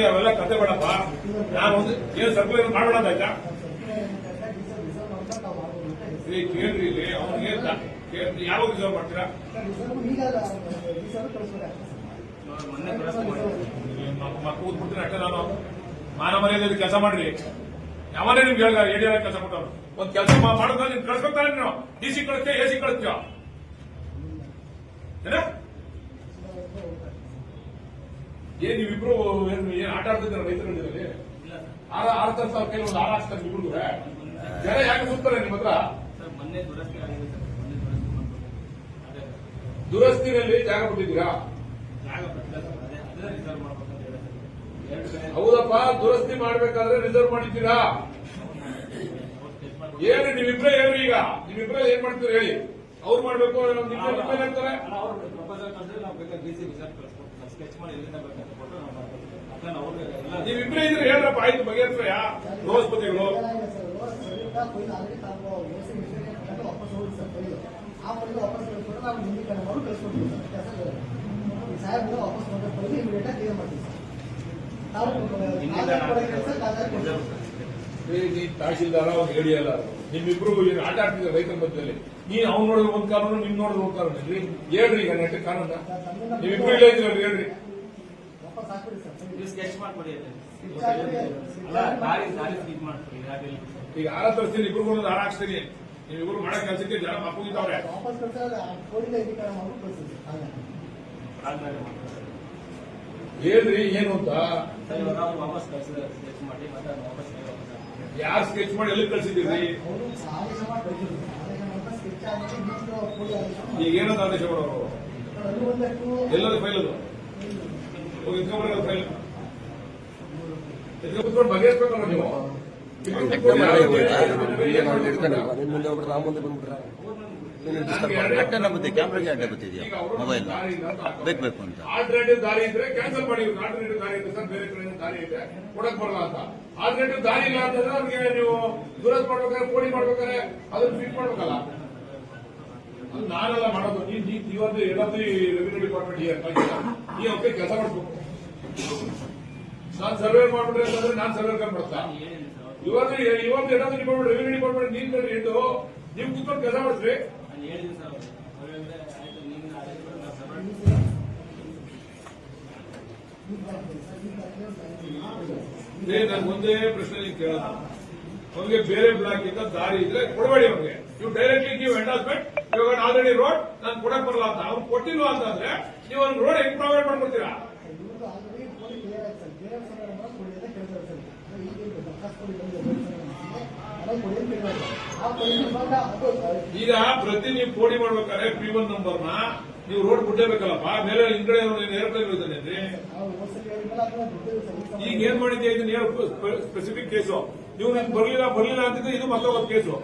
ಅವೆಲ್ಲ ಕತೆ ಬೇಡಪ್ಪ. ನಾನು ಒಂದು ಏನು ಸರ್ಕಲ್ ಮಾಡಬೇಡ ಆಯ್ತಾ? ಕೇಳ್ರಿ ಇಲ್ಲಿ ಅವ್ನಿಗೆ ಯಾವಾಗ ರಿಸರ್ವ್ ಮಾಡ್ತೀರಾ? ಕೂತ್ಬಿಡ್ತೀನಿ ಅಷ್ಟೇ. ನಾನು ಮಾನ ಮರ್ಯಾದೆ ಕೆಲಸ ಮಾಡ್ರಿ. ಯಾವನೇ ನಿಮ್ಗೆ ಏಡಿಯಾರ ಕೆಲಸ ಕೊಟ್ಟವನು ಒಂದ್ ಕೆಲಸ ಮಾಡೋದ ನೀನ್ ಕಳ್ಸ್ಕೊತಾನೆ. ನೀನು DC ಕಳಿಸ್ತೀಯ, AC ಕಳಿಸ್ತೀಯ? ಏನ್ ನೀವಿಬ್ರು ಏನ್ ಆಟ ಆಡ್ತಿದ್ದೀರ ರೈತರಲ್ಲಿ? 6,000 ಕೈಲಿ ಒಂದು 6 ಹಾಕ್ತಾರೆ ಇಬ್ರು. ಜನ ಯಾಕೆ ಕೂತಾರೆ ನಿಮ್ಮ ಹತ್ರ? ದುರಸ್ತಿನಲ್ಲಿ ಜಾಗ ಬಿಟ್ಟಿದ್ದೀರಾ? ಹೌದಪ್ಪ, ದುರಸ್ತಿ ಮಾಡ್ಬೇಕಾದ್ರೆ ರಿಸರ್ವ್ ಮಾಡಿದ್ದೀರಾ? ಏನು ನೀವಿಬ್ರೇ ಹೇಳ್ರಿ. ಈಗ ನೀವಿಬ್ರೇ ಏನ್ ಮಾಡ್ತೀರಿ ಹೇಳಿ? ಅವ್ರು ಮಾಡ್ಬೇಕು ಹೇಳ್ತಾರೆ. ನೀವಿಬ್ರೇ ಇದ್ರೆ ಹೇಳ್ರಪ್ಪ, ಆಯ್ತು ಬಗೆಹರಿಸ್ರ. ರೋಸ್ಪತಿಗಳು ತಹಶೀಲ್ದಾರ ಅವ್ನು ಹೇಳಿಯಲ್ಲ. ನಿಮ್ಮಿಬ್ರು ಆಟ ಆಡ್ತಿದ್ದಾರೆ ರೈತರ ಮಧ್ಯದಲ್ಲಿ. ನೀನ್ ಅವ್ನು ನೋಡಿದ್ರೆ ಒಂದ್ ಕಾನೂನು, ನಿಮ್ ನೋಡಿದ್ರೆ ಒಂದ್ ಕಾನೂನು. ಹೇಳ್ರಿ ಈಗ ನೆಟ್ಟ ಕಾನೂನ ನೀವಿಬ್ರು ಇಲ್ಲ ಇದ್ರಲ್ಲಿ ಹೇಳ್ರಿ. ಈಗ ಹಾರ ತರಿಸ್ತೀನಿ, ಇಬ್ರಿಗೂ ಒಂದು ಹಾರ ಹಾಕ್ಸ್ತೀನಿ. ನೀವಿಬ್ರು ಮಾಡೋ ಕೆಲಸಕ್ಕೆ ಜನ ಮಕ್ಕಳಿದ್ದಾವ್ರೆ. ಹೇಳ್ರಿ ಏನು ಅಂತ. ಯಾರು ಸ್ಕೆಚ್ ಮಾಡಿ ಎಲ್ಲಿ ಕಳ್ಸಿದ್ದೀರಿ? ಈಗ ಏನಂತ ಆದೇಶ ಮಾಡೋರು? ಎಲ್ಲದ ಫೈಲ್ ಅದು ಎತ್ಕೊಂಡ್ಬರೋದು ಫೈಲ್ ಎತ್ಕೊಂಡ್ಬಿಟ್ಕೊಂಡು ಬಗೆಹರಿಸ್ಬೇಕಲ್ಲ ನೀವು. ಕ್ಯಾಮ್ರಾಗೆ ಅಡ್ಡ ಬರ್ತಿದ್ಯಾ ಮೊಬೈಲ್ ಬೇಕು ಅಂತ. ಆಲ್ಟರ್ನೇಟಿವ್ ದಾರಿ ಇದ್ರೆ ಕ್ಯಾನ್ಸಲ್ ಮಾಡಿ. ಆಲ್ಟರ್ನೇಟಿವ್ ದಾರಿ ಇದೆ ಸರ್, ಬೇರೆ ಕಡೆ ದಾರಿ ಇದೆ, ಕೊಡಕ್ ಬರಲ್ಲ ಅಂತ. ಆಲ್ಟರ್ನೇಟಿವ್ ದಾರಿ ಇಲ್ಲ ಅಂತಂದ್ರೆ ಅವ್ರಿಗೆ ನೀವು ದುರಸ್ತಿ ಮಾಡ್ಬೇಕಾದ್ರೆ, ಕೋಡಿ ಮಾಡ್ಬೇಕಾದ್ರೆ ಅದನ್ನ ಫಿಟ್ ಮಾಡ್ಬೇಕಲ್ಲ. ಅದು ನಾನೆಲ್ಲ ಮಾಡೋದು. ನೀವೊಂದು ಎಲ್ಲದ್ದು ರೆವಿನ್ಯೂ ಡಿಪಾರ್ಟ್ಮೆಂಟ್ ಈ ಅವಕ್ಕೆ ಕೆಲಸ ಮಾಡಿಸ್ಬೇಕು. ನಾನು ಸರ್ವೆ ಮಾಡ್ಬಿಟ್ರೆ ಅಂತಂದ್ರೆ ನಾನು ಸರ್ವೆ ಮಾಡ್ತಾ ಇವತ್ತು ಎಲ್ಲಾದ್ರೂ ಡಿಪಾರ್ಟ್ಮೆಂಟ್ ರೆವಿನ್ಯೂ ಡಿಪಾರ್ಟ್ಮೆಂಟ್ ನೀನ್ ಕಡೆ ಇಟ್ಟು ನೀವು ಕೂತ್ಕೊಂಡು ಕೆಲಸ ಮಾಡಿಸ್ರಿ. ನಾನು ಒಂದೇ ಪ್ರಶ್ನೆ ನೀವು ಕೇಳೋದು, ಅವ್ರಿಗೆ ಬೇರೆ ಬ್ಲಾಕ್ ಇಂದ ದಾರಿ ಇದ್ರೆ ಕೊಡಬೇಡಿ. ಅವ್ರಿಗೆ ನೀವು ಡೈರೆಕ್ಟ್ಲಿ ನೀವು ಎಂಡಾಸ್ಮೆಂಟ್ ಇವಾಗ ಆಲ್ರೆಡಿ ರೋಡ್ ನಾನು ಕೊಡಕ್ ಬರಲ್ಲ ಅಂತ ಅವ್ರು ಕೊಟ್ಟಿಲ್ವಾ ಅಂತಂದ್ರೆ ನೀವು ಒಂದು ರೋಡ್ ಹೆಂಗ್ ಪ್ರೊವೈಡ್ ಮಾಡ್ಕೊಡ್ತೀರಾ? ಈಗ ಪ್ರತಿ ನೀವು ಕೋಡಿ ಮಾಡ್ಬೇಕಾದ್ರೆ P1 ನಂಬರ್ನ ನೀವು ರೋಡ್ ಬಿಡ್ಲೇಬೇಕಲ್ಲಪ್ಪ. ಮೇಲೆ ಹಿಂದ್ಗಡೆ ಏರೋಪ್ಲೇನ್ ಇರ್ತಾನೆ. ಈಗ ಏನ್ ಮಾಡಿದ್ಯಾ ಇದನ್ನ ಸ್ಪೆಸಿಫಿಕ್ ಕೇಸು. ನೀವು ನನ್ಗೆ ಬರ್ಲಿಲ್ಲ ಅಂತಿದ್ರೆ ಇದು ಮತ್ತೊಂದು ಕೇಸು.